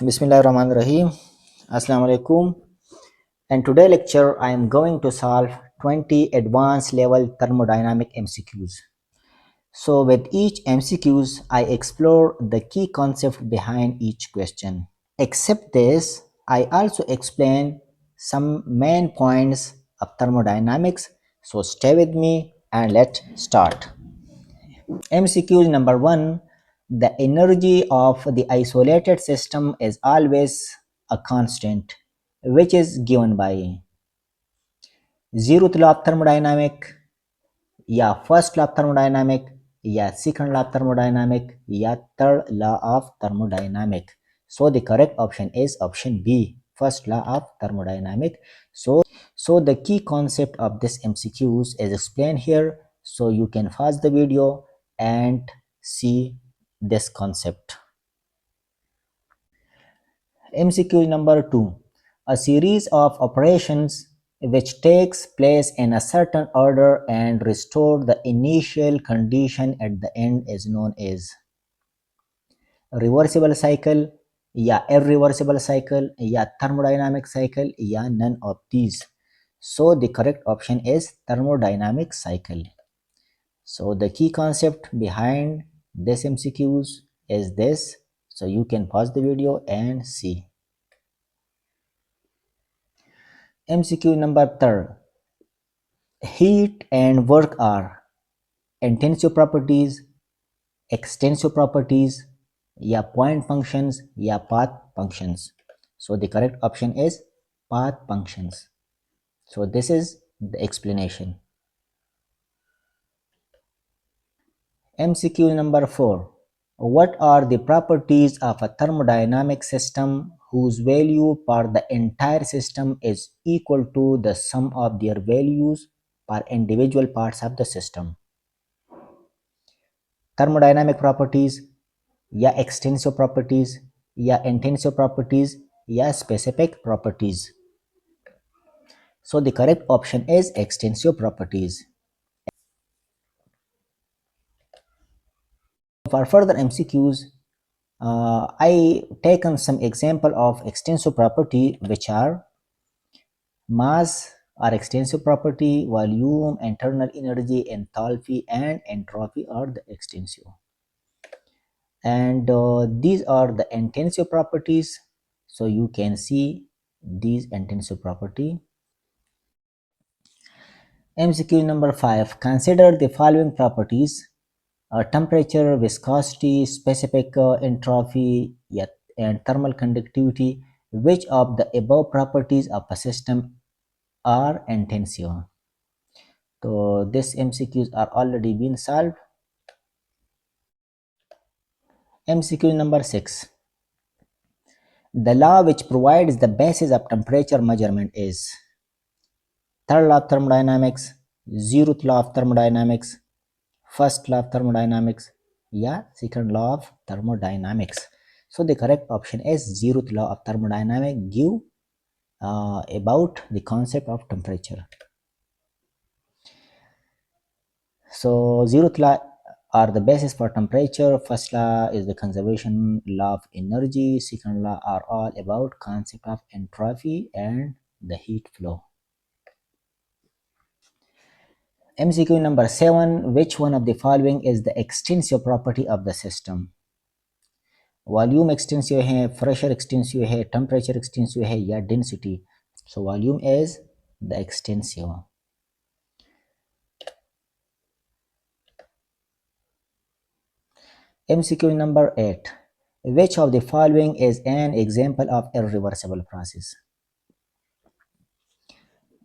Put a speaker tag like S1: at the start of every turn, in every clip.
S1: Bismillahirrahmanirrahim. Assalamu alaikum. And today lecture I am going to solve 20 advanced level thermodynamic MCQs. So with each MCQs I explore the key concept behind each question. Except this, I also explain some main points of thermodynamics. So stay with me and let's start. MCQ number 1. The energy of the isolated system is always a constant, which is given by zeroth law of thermodynamic, या first law of thermodynamic, या second law of thermodynamic, या third law of thermodynamic. So the correct option is option B, first law of thermodynamic. So the key concept of this MCQs is explained here, so you can pause the video and see this concept. MCQ number 2. A series of operations which takes place in a certain order and restore the initial condition at the end is known as reversible cycle, या irreversible cycle, या thermodynamic cycle, या none of these. So the correct option is thermodynamic cycle. So the key concept behind this MCQs is this. So you can pause the video and see. MCQ number 3. Heat and work are intensive properties, extensive properties, या point functions, या path functions. So the correct option is path functions. So this is the explanation. MCQ number 4. What are the properties of a thermodynamic system whose value for the entire system is equal to the sum of their values for individual parts of the system? Thermodynamic properties, या extensive properties, या intensive properties, या specific properties. So the correct option is extensive properties. For further MCQs, I taken some example of extensive property, which are mass are extensive property, volume, internal energy, enthalpy, and entropy are the extensive. And these are the intensive properties. So you can see these intensive property. MCQ number 5. Consider the following properties: temperature, viscosity, specific entropy, and thermal conductivity. Which of the above properties of a system are intensive? So these MCQs are already been solved. MCQ number 6. The law which provides the basis of temperature measurement is third law of thermodynamics, zeroth law of thermodynamics, first law of thermodynamics, या second law of thermodynamics. So the correct option is zeroth law of thermodynamics give about the concept of temperature. So zeroth law are the basis for temperature. First law is the conservation law of energy. Second law are all about concept of entropy and the heat flow. MCQ number 7. Which one of the following is the extensive property of the system? Volume extensive है, pressure extensive है, temperature extensive है, या density. So volume is the extensive. MCQ number 8. Which of the following is an example of irreversible process?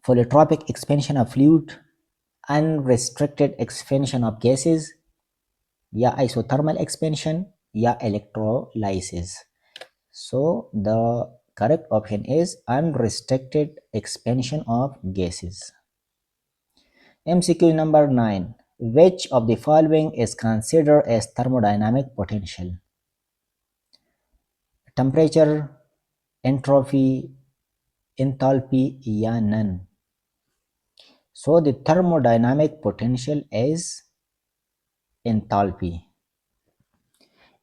S1: Polytropic expansion of fluid, unrestricted expansion of gases, या isothermal expansion, या electrolysis. So the correct option is unrestricted expansion of gases. MCQ number 9. Which of the following is considered as thermodynamic potential? Temperature, entropy, enthalpy, या none. So the thermodynamic potential is enthalpy.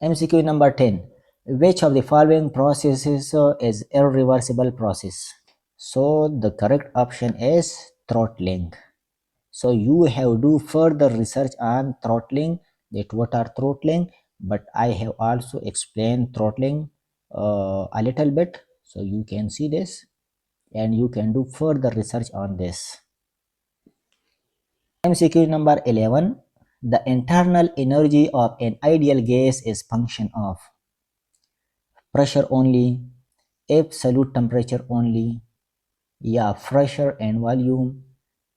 S1: MCQ number 10. Which of the following processes is irreversible process? So the correct option is throttling. So you have do further research on throttling, that what are throttling, but I have also explained throttling a little bit, so you can see this and you can do further research on this. MCQ number 11. The internal energy of an ideal gas is function of pressure only, absolute temperature only, yeah, pressure and volume,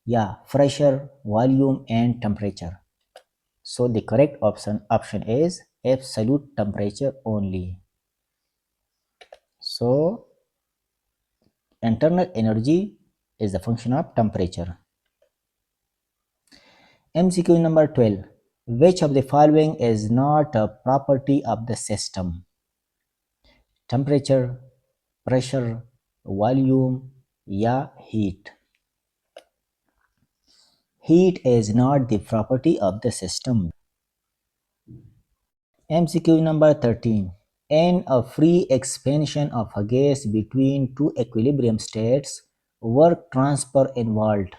S1: yeah, pressure, volume and temperature. So the correct option is absolute temperature only. So internal energy is the function of temperature. MCQ number 12. Which of the following is not a property of the system? Temperature, pressure, volume, yeah, heat. Heat is not the property of the system. MCQ number 13. In a free expansion of a gas between two equilibrium states, work transfer involved.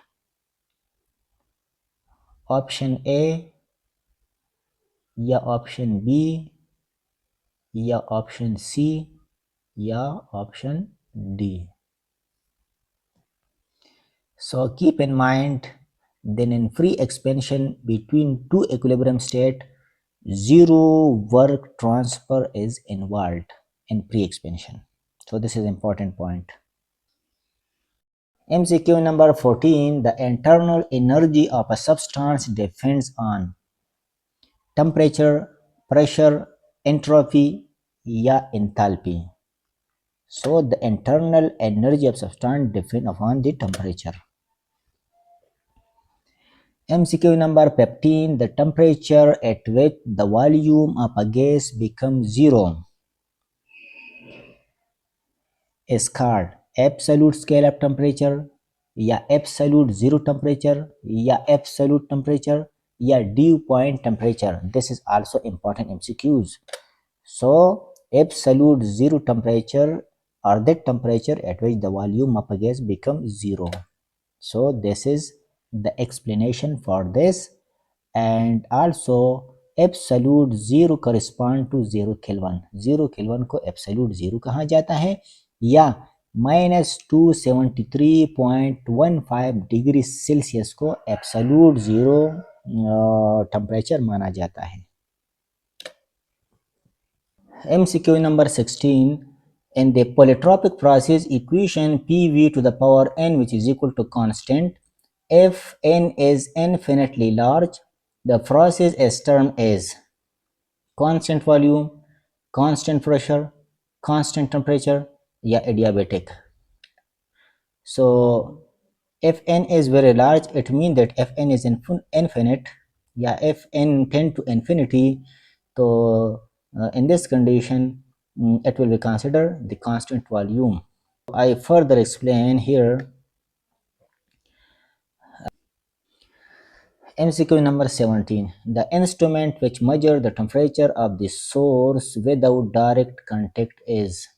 S1: Option A, या option B, या option C, या option D. So keep in mind, then in free expansion between two equilibrium state, zero work transfer is involved in free expansion. So this is important point. MCQ number 14. The internal energy of a substance depends on temperature, pressure, entropy, या enthalpy. So the internal energy of substance depends upon the temperature. MCQ number 15. The temperature at which the volume of a gas becomes zero is called absolute scale of temperature, या absolute zero temperature, या absolute temperature, या dew point temperature. This is also important MCQs. So absolute zero temperature or that temperature at which the volume of a gas becomes zero. So this is the explanation for this. And also absolute zero correspond to 0 kelvin को absolute zero कहा जाता है या -273.15 degree Celsius को absolute zero temperature माना जाता है. MCQ number 16. In the polytropic process equation PV to the power n which is equal to constant, if n is infinitely large, the process is termed as constant volume, constant pressure, constant temperature, या adiabatic. So if n is very large, it means that if n is infinite, या if n tend to infinity, so in this condition it will be considered the constant volume. I further explain here. MCQ number 17. The instrument which measures the temperature of the source without direct contact is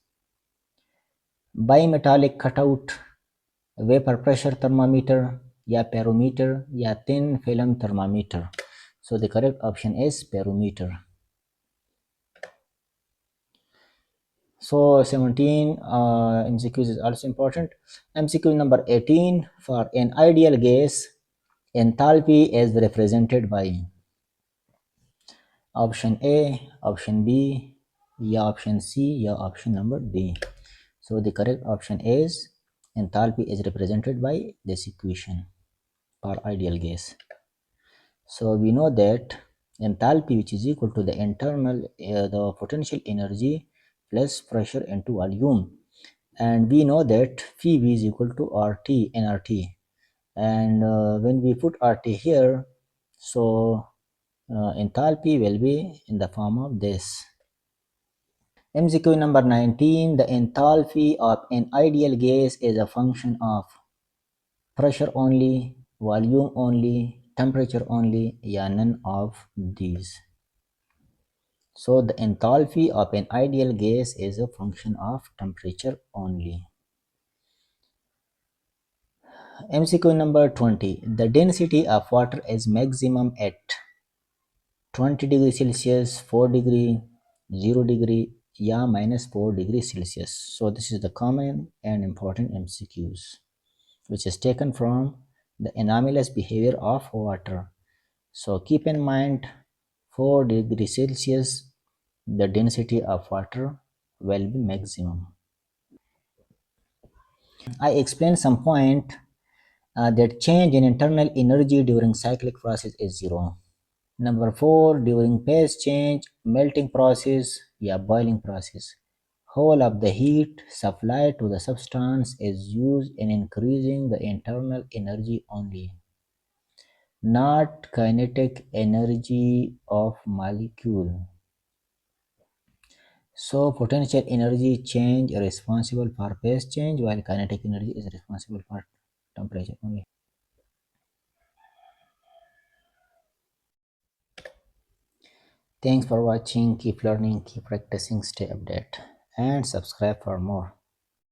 S1: bimetallic cutout, vapor pressure thermometer, या barometer, या thin film thermometer. So the correct option is barometer. So 17 MCQs is also important. MCQ number 18. For an ideal gas, enthalpy is represented by option A, option B, या option C, या option number D. So the correct option is enthalpy is represented by this equation for ideal gas. So we know that enthalpy, which is equal to the internal the potential energy plus pressure into volume, and we know that pV is equal to RT nRT, and when we put RT here, so enthalpy will be in the form of this. MCQ number 19. The enthalpy of an ideal gas is a function of pressure only, volume only, temperature only, या none of these. So the enthalpy of an ideal gas is a function of temperature only. MCQ number 20. The density of water is maximum at 20 degree Celsius, 4 degree, 0 degree, yeah, minus 4 degree Celsius. So this is the common and important MCQs, which is taken from the anomalous behavior of water. So keep in mind 4 degree Celsius, the density of water will be maximum. I explained some point that change in internal energy during cyclic process is zero. Number 4, during phase change, melting process, yeah, boiling process, whole of the heat supplied to the substance is used in increasing the internal energy only, not kinetic energy of molecule. So potential energy change is responsible for phase change, while kinetic energy is responsible for temperature only. Thanks for watching. Keep learning, keep practicing, stay updated, and subscribe for more.